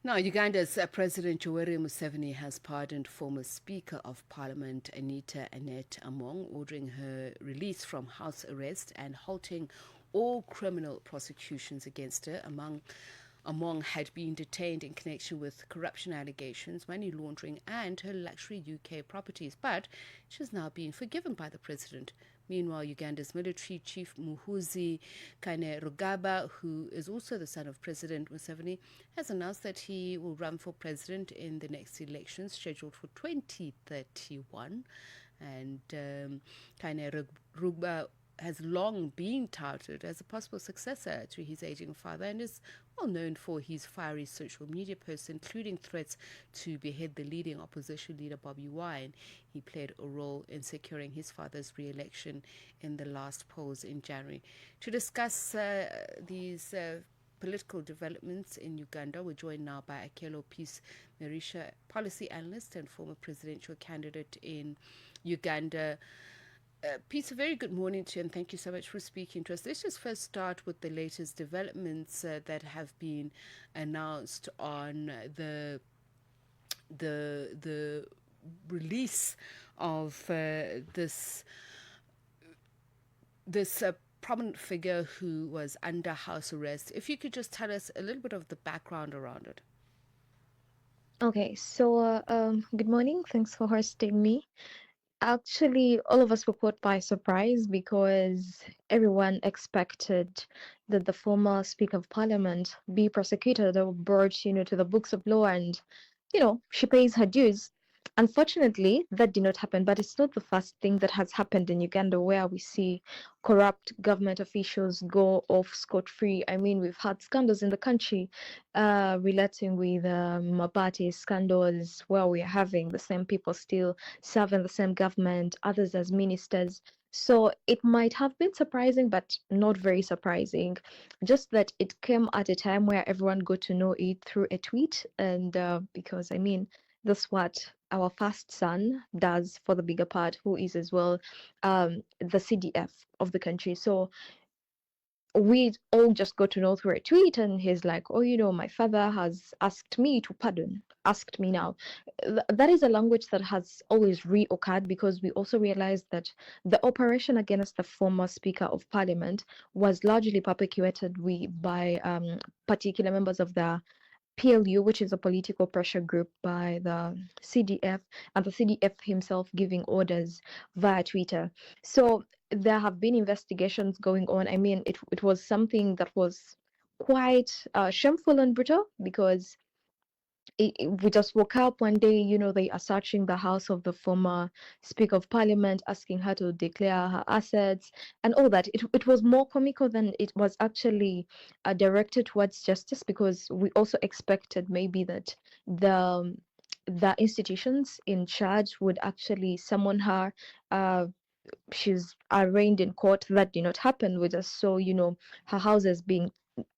Now, Uganda's President Yoweri Museveni has pardoned former Speaker of Parliament Anita Annet among ordering her release from house arrest and halting all criminal prosecutions against her. Among had been detained in connection with corruption allegations, money laundering, and her luxury UK properties, but she's now been forgiven by the president. Meanwhile, Uganda's military chief Muhoozi Kainerugaba, who is also the son of President Museveni, has announced that he will run for president in the next elections scheduled for 2031. And Kainerugaba has long been touted as a possible successor to his aging father and is well known for his fiery social media posts, including threats to behead the leading opposition leader Bobby Wine. He played a role in securing his father's re-election in the last polls in January. To discuss these political developments in Uganda, we're joined now by Akello Peace Merisha, policy analyst and former presidential candidate in Uganda. Peter, very good morning to you, and thank you so much for speaking to us. Let's just first start with the latest developments that have been announced on the release of this prominent figure who was under house arrest. If you could just tell us a little bit of the background around it. Okay, so good morning. Thanks for hosting me. Actually, all of us were caught by surprise because everyone expected that the former Speaker of Parliament be prosecuted or brought, to the books of law and, she pays her dues. Unfortunately, that did not happen, but it's not the first thing that has happened in Uganda where we see corrupt government officials go off scot-free. I mean, we've had scandals in the country relating with Mabati scandals where we are having the same people still serving the same government, others as ministers. So it might have been surprising, but not very surprising. Just that it came at a time where everyone got to know it through a tweet. And because, I mean, that's what our first son does for the bigger part, who is as well the CDF of the country. So we all just got to know through a tweet, and he's like, oh, my father has asked me to pardon, asked me now. That is a language that has always reoccurred because we also realized that the operation against the former Speaker of Parliament was largely perpetuated by particular members of the PLU, which is a political pressure group by the CDF, and the CDF himself giving orders via Twitter. So there have been investigations going on. I mean, it was something that was quite shameful and brutal because we just woke up one day, they are searching the house of the former Speaker of Parliament, asking her to declare her assets and all that. It was more comical than it was actually directed towards justice, because we also expected maybe that the institutions in charge would actually summon her. She's arraigned in court. That did not happen. We just saw, her houses being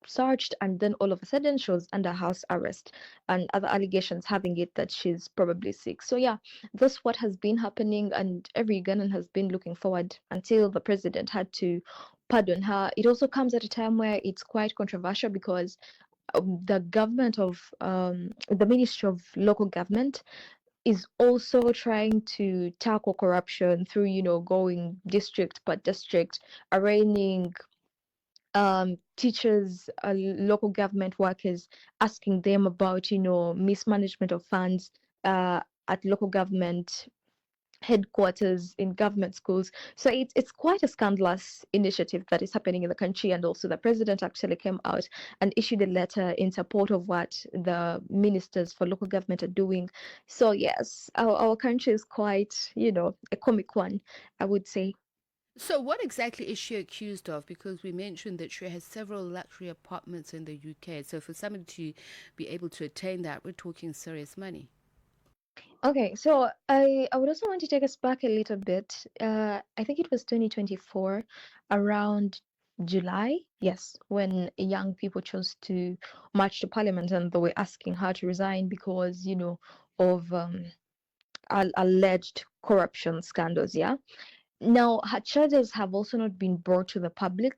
searched, and then all of a sudden she was under house arrest and other allegations having it that she's probably sick. So yeah, that's what has been happening, and every Ugandan has been looking forward until the president had to pardon her. It also comes at a time where it's quite controversial because the government of the Ministry of Local Government is also trying to tackle corruption through, going district per district, arraigning teachers, local government workers, asking them about, mismanagement of funds at local government headquarters in government schools. So it's quite a scandalous initiative that is happening in the country. And also the president actually came out and issued a letter in support of what the ministers for local government are doing. So yes, our country is quite, a comic one, I would say. So, what exactly is she accused of? Because we mentioned that she has several luxury apartments in the UK. So, for somebody to be able to attain that, we're talking serious money. Okay, so I would also want to take us back a little bit. I think it was 2024, around July, yes, when young people chose to march to parliament and they were asking her to resign because, of alleged corruption scandals, yeah. Now, her charges have also not been brought to the public.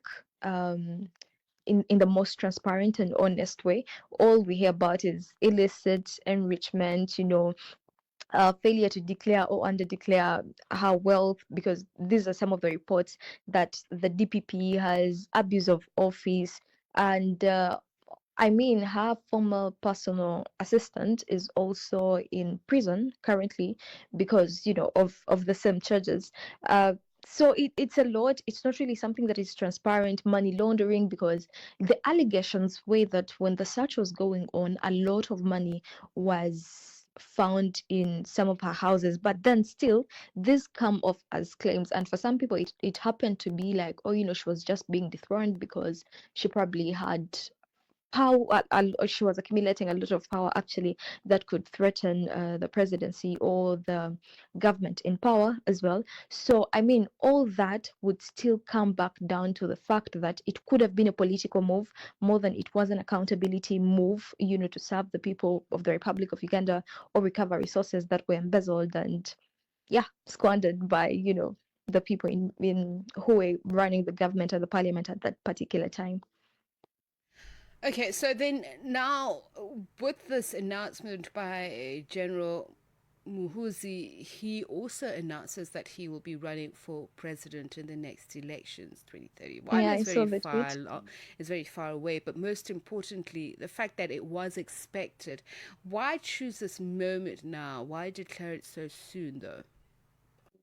in the most transparent and honest way. All we hear about is illicit enrichment, failure to declare or under declare her wealth, because these are some of the reports that the DPP has abuse of office. And I mean, her former personal assistant is also in prison currently because, of the same charges. Uh, so it's a lot. It's not really something that is transparent. Money laundering, because the allegations were that when the search was going on, a lot of money was found in some of her houses. But then still, this come off as claims. And for some people, it happened to be like, oh, she was just being dethroned because she probably had power. She was accumulating a lot of power actually that could threaten the presidency or the government in power as well. So I mean, all that would still come back down to the fact that it could have been a political move more than it was an accountability move, to serve the people of the Republic of Uganda or recover resources that were embezzled and, yeah, squandered by, the people in who were running the government and the parliament at that particular time. Okay, so then now with this announcement by General Muhoozi, he also announces that he will be running for president in the next elections. 2031 Yeah, is I saw very the far tweet. is very far away, but most importantly, the fact that it was expected. Why choose this moment now? Why declare it so soon, though?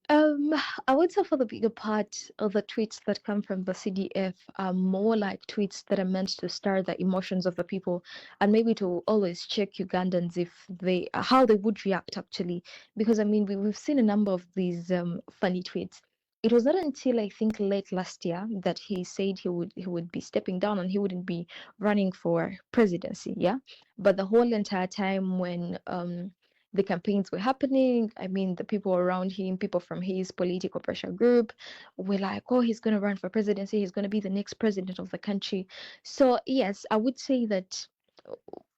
Um, I would say for the bigger part of the tweets that come from the CDF are more like tweets that are meant to stir the emotions of the people and maybe to always check Ugandans if how they would react actually. Because I mean, we've seen a number of these funny tweets. It was not until I think late last year that he said he would be stepping down and he wouldn't be running for presidency. Yeah, but the whole entire time when the campaigns were happening, I mean, the people around him, people from his political pressure group, were like, oh, he's going to run for presidency. He's going to be the next president of the country. So, yes, I would say that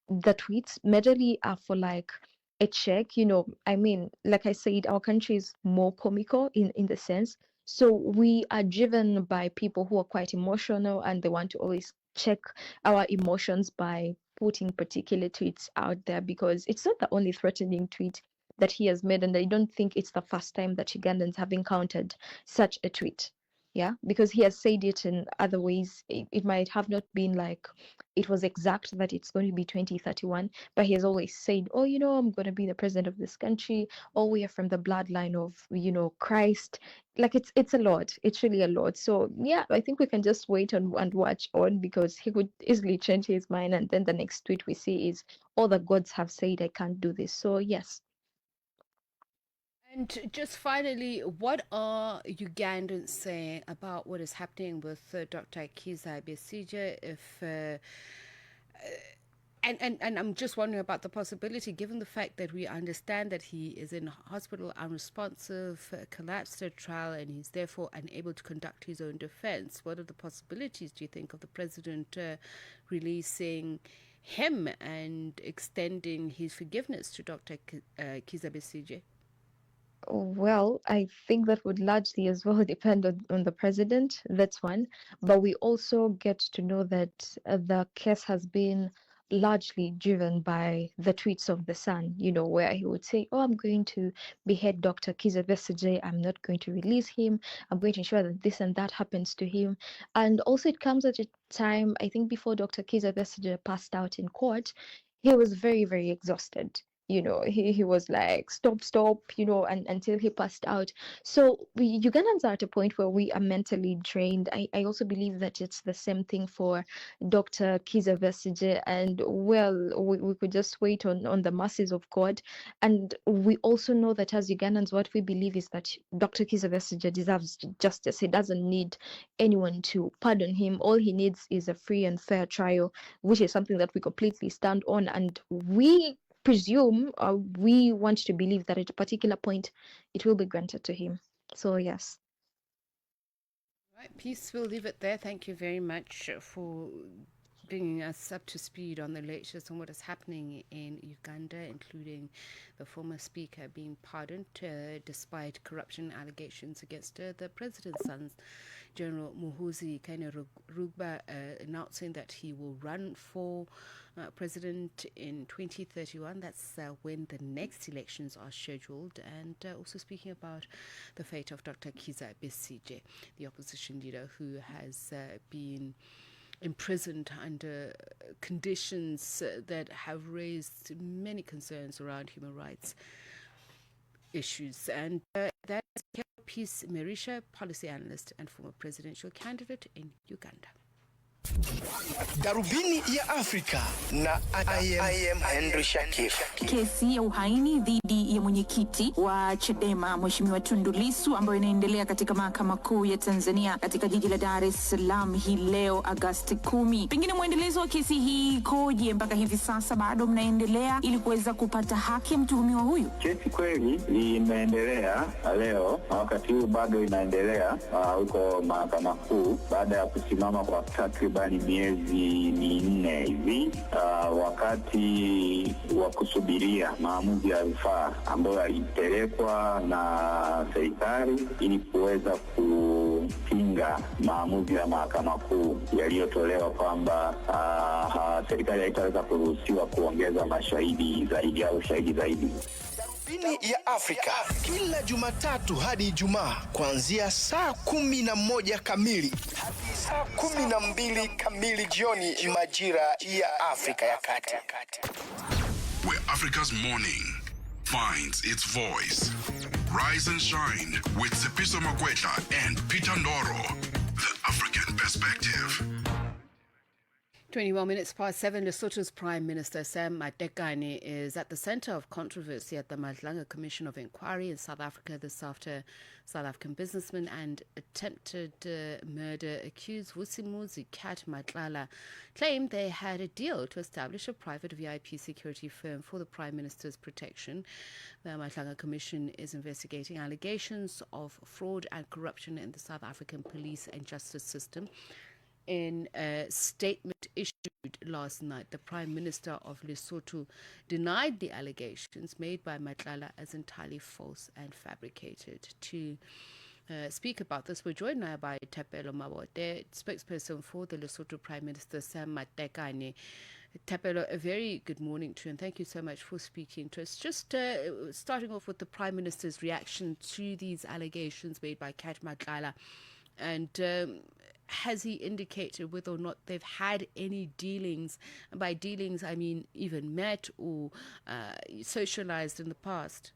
the tweets majorly are for like a check. I mean, like I said, our country is more comical in the sense. So we are driven by people who are quite emotional and they want to always check our emotions by putting particular tweets out there, because it's not the only threatening tweet that he has made, and I don't think it's the first time that Ugandans have encountered such a tweet. Yeah, because he has said it in other ways. It might have not been like it was exact that it's going to be 2031, but he has always said, oh, I'm going to be the president of this country. Oh, we are from the bloodline of, Christ. Like it's a lot. It's really a lot. So yeah, I think we can just wait and watch on, because he could easily change his mind, and then the next tweet we see is, all the gods have said I can't do this. So yes. And just finally, what are Ugandans saying about what is happening with Dr. Kiza Besija? If and I'm just wondering about the possibility, given the fact that we understand that he is in hospital unresponsive, collapsed at trial, and he's therefore unable to conduct his own defense. What are the possibilities, do you think, of the president releasing him and extending his forgiveness to Dr. Kiza Besija? Well, I think that would largely as well depend on the president. That's one. But we also get to know that the case has been largely driven by the tweets of the son, where he would say, oh, I'm going to behead Dr. Kizza Besigye. I'm not going to release him. I'm going to ensure that this and that happens to him. And also, it comes at a time, I think, before Dr. Kizza Besigye passed out in court, he was very, very exhausted. He was like, stop, and until he passed out. So Ugandans are at a point where we are mentally drained. I also believe that it's the same thing for Dr. Kiza Besige, and well, we could just wait on the mercies of God. And we also know that as Ugandans, what we believe is that Dr. Kiza Besige deserves justice. He doesn't need anyone to pardon him. All he needs is a free and fair trial, which is something that we completely stand on. And we presume, we want to believe that at a particular point it will be granted to him. So yes. Right, Peace, we'll leave it there. Thank you very much for bringing us up to speed on the latest on what is happening in Uganda, including the former speaker being pardoned despite corruption allegations against the president's sons. General Muhoozi Kainerugaba announcing that he will run for president in 2031. That's when the next elections are scheduled. And also speaking about the fate of Dr. Kiza Besije, the opposition leader who has been imprisoned under conditions that have raised many concerns around human rights issues. And that's Akello Peace Merisha, policy analyst and former presidential candidate in Uganda. Darubini ya Afrika na I am Henry Shakif. Kesi ya uhaini dhidi ya mwenyekiti wa Chadema Mheshimiwa Tundu Lissu ambayo inaendelea katika mahakama kuu ya Tanzania katika jiji la Dar es Salaam hii leo Agosti 10. Pengine mwendelezo wa kesi hii koje mpaka hivi sasa bado mnaendelea ili kuweza kupata haki ya mtuhumiwa huyu? Kesi kweli imeendelea leo na wakati huu bado inaendelea huko mahakama kuu baada ya kusimama kwa takribani miezi 4 hivi wakati wa kusubiria maamuzi ya rufaa ambayo yalipelekwa na serikali ili kuweza kupinga maamuzi ya mahakama kuu yaliyotolewa kwamba serikali haitaweza kuruhusiwa kuongeza mashahidi zaidi au shahidi zaidi. Darubini ya Afrika kila Jumatatu hadi Ijumaa kuanzia saa 11 kamili hadi saa 12 kamili jioni majira ya Afrika ya Kati. Where Africa's morning finds its voice. Rise and shine with Sepiso Makwetla and Peter Ndoro. The African Perspective. 21 minutes past 7, Lesotho's Prime Minister Sam Matekane is at the center of controversy at the Madlanga Commission of Inquiry in South Africa this after South African businessman and attempted murder accused Muhoozi Kainerugaba claimed they had a deal to establish a private VIP security firm for the Prime Minister's protection. The Madlanga Commission is investigating allegations of fraud and corruption in the South African police and justice system. In a statement issued last night, the Prime Minister of Lesotho denied the allegations made by Matlala as entirely false and fabricated. To speak about this, we're joined now by Thapelo Mabote, spokesperson for the Lesotho Prime Minister Sam Matekane. Thapelo, a very good morning to you, and thank you so much for speaking to us. Just starting off with the Prime Minister's reaction to these allegations made by Kainerugaba, and has he indicated whether or not they've had any dealings? And by dealings, I mean even met or socialized in the past.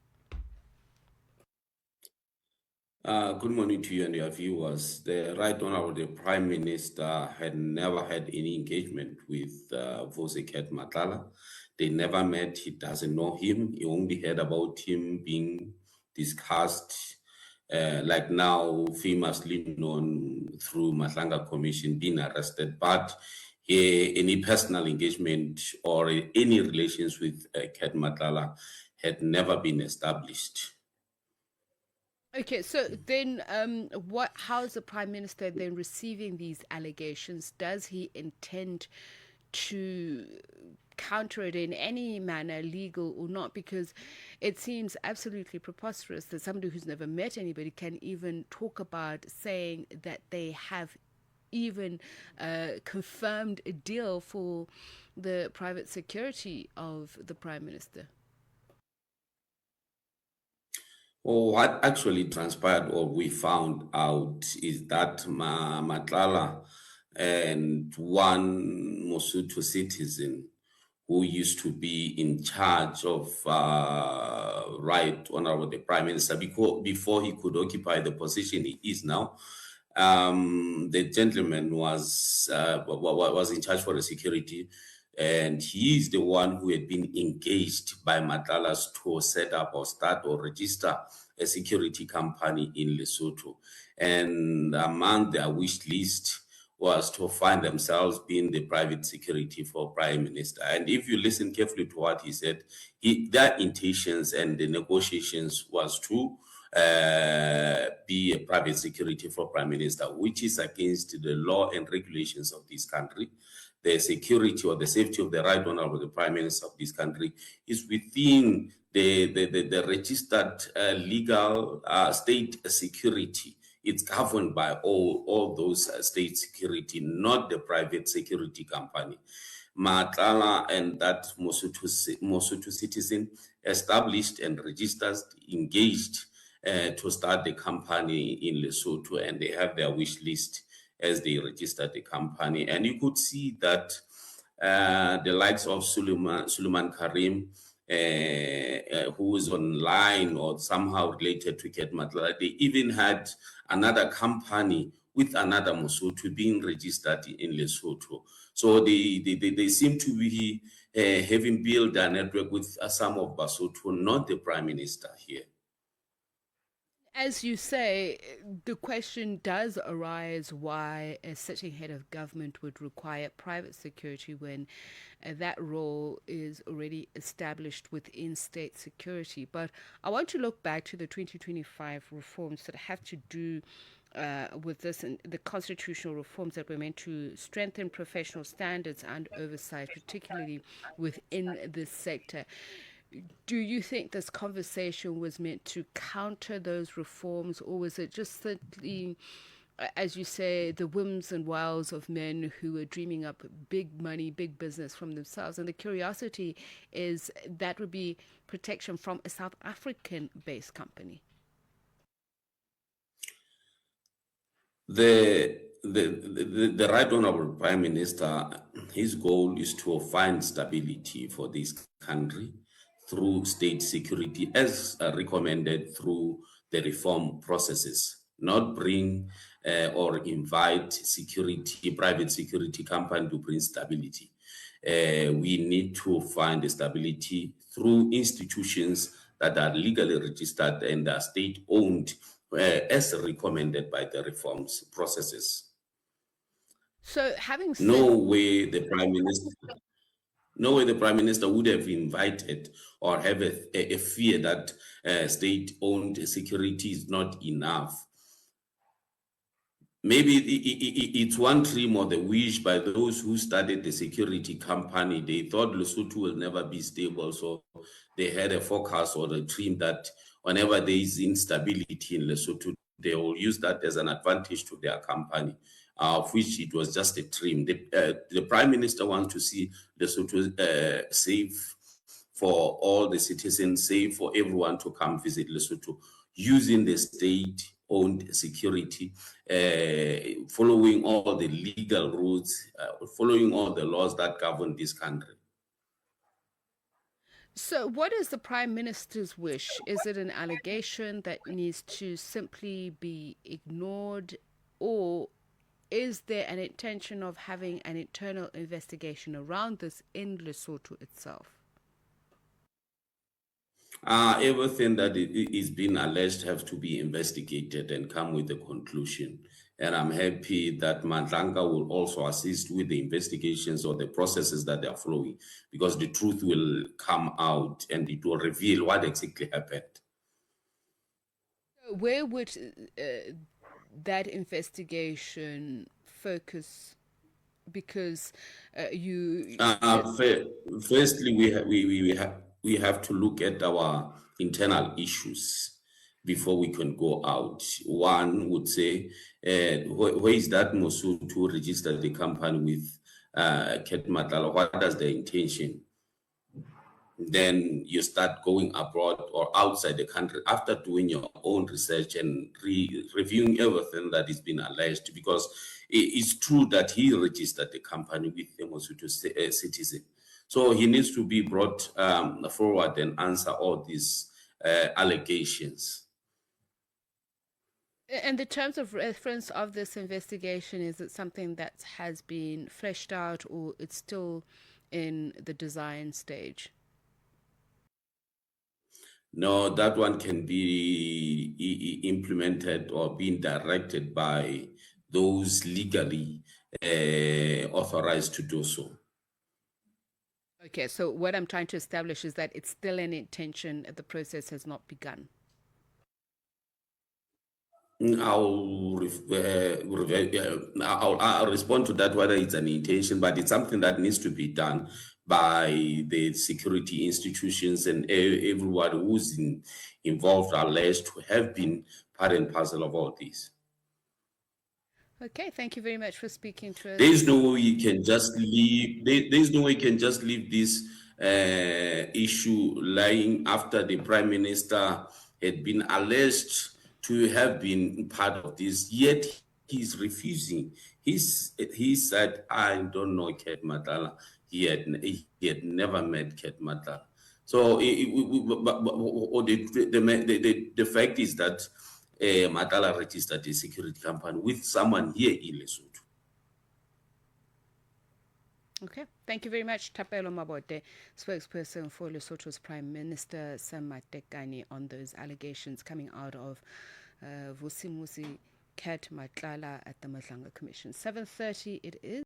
Good morning to you and your viewers. The Right Honorable the Prime Minister had never had any engagement with Muhoozi Kainerugaba. They never met. He doesn't know him. He only heard about him being discussed like now famously known through Madlanga Commission being arrested, but any personal engagement or any relations with Kainerugaba had never been established. Okay, so then how is the Prime Minister then receiving these allegations? Does he intend to counter it in any manner, legal or not? Because it seems absolutely preposterous that somebody who's never met anybody can even talk about saying that they have even confirmed a deal for the private security of the Prime Minister. Well, what actually transpired or we found out is that Matlala and one Lesotho citizen who used to be in charge of Right Honorable the Prime Minister before he could occupy the position he is now. The gentleman was in charge for the security, and he is the one who had been engaged by Matlala's to set up or start or register a security company in Lesotho. And among their wish list was to find themselves being the private security for Prime Minister. And if you listen carefully to what he said, their intentions and the negotiations was to be a private security for Prime Minister, which is against the law and regulations of this country. The security or the safety of the Right Honorable the Prime Minister of this country is within the registered legal state security it's governed by all those state security, not the private security company. Matlala and that Mosotho citizen established and registered, engaged to start the company in Lesotho, and they have their wish list as they registered the company. And you could see that the likes of Suleiman Karim, who is online or somehow related to Ket Matlala, they even had another company with another Mosotho being registered in Lesotho. So they seem to be having built a network with some of Basotho, not the prime minister here. As you say, the question does arise why a sitting head of government would require private security when that role is already established within state security. But I want to look back to the 2025 reforms that have to do with this and the constitutional reforms that were meant to strengthen professional standards and oversight, particularly within this sector. Do you think this conversation was meant to counter those reforms, or was it just simply, as you say, the whims and wiles of men who were dreaming up big money, big business from themselves? And the curiosity is that would be protection from a South African-based company. The Right Honorable Prime Minister, his goal is to find stability for this country through state security as recommended through the reform processes, not bring or invite private security company to bring stability. We need to find stability through institutions that are legally registered and are state-owned as recommended by the reforms processes. So having said... No way the Prime Minister would have invited or have a fear that state-owned security is not enough. Maybe it's one dream or the wish by those who started the security company. They thought Lesotho will never be stable, so they had a forecast or a dream that whenever there is instability in Lesotho, they will use that as an advantage to their company. Of which it was just a dream. The Prime Minister wants to see Lesotho safe for all the citizens, safe for everyone to come visit Lesotho, using the state-owned security, following all the legal rules, following all the laws that govern this country. So what is the Prime Minister's wish? Is it an allegation that needs to simply be ignored, or is there an intention of having an internal investigation around this in Lesotho itself? Everything that is being alleged have to be investigated and come with a conclusion. And I'm happy that Mandlanga will also assist with the investigations or the processes that they are flowing, because the truth will come out and it will reveal what exactly happened. Where would that investigation focus? Because firstly, we have to look at our internal issues before we can go out. One would say, where is that Mosotho registered the company with Ket Matlala? What is the intention? Then you start going abroad or outside the country after doing your own research and reviewing everything that is being alleged, because it's true that he registered the company with the Mosotho citizen. So he needs to be brought forward and answer all these allegations. And the terms of reference of this investigation, is it something that has been fleshed out, or it's still in the design stage? No, that one can be implemented or being directed by those legally authorized to do so. Okay, so what I'm trying to establish is that it's still an intention, the process has not begun. I'll respond to that, whether it's an intention, but it's something that needs to be done by the security institutions and everyone who's involved, alleged to have been part and parcel of all this. Okay, thank you very much for speaking to us. There is no way you can just leave. There is no way you can just leave this issue lying after the prime minister had been alleged to have been part of this. Yet he's refusing. He said, "I don't know Ket Matala." He had never met Ket Matala. So the fact is that Matala registered a security company with someone here in Lesotho. Okay, thank you very much, Tapelo Mabote, spokesperson for Lesotho's Prime Minister Sam Matekane, on those allegations coming out of Vusimusi Cat Matlala at the Madlanga Commission. 7:30 it is.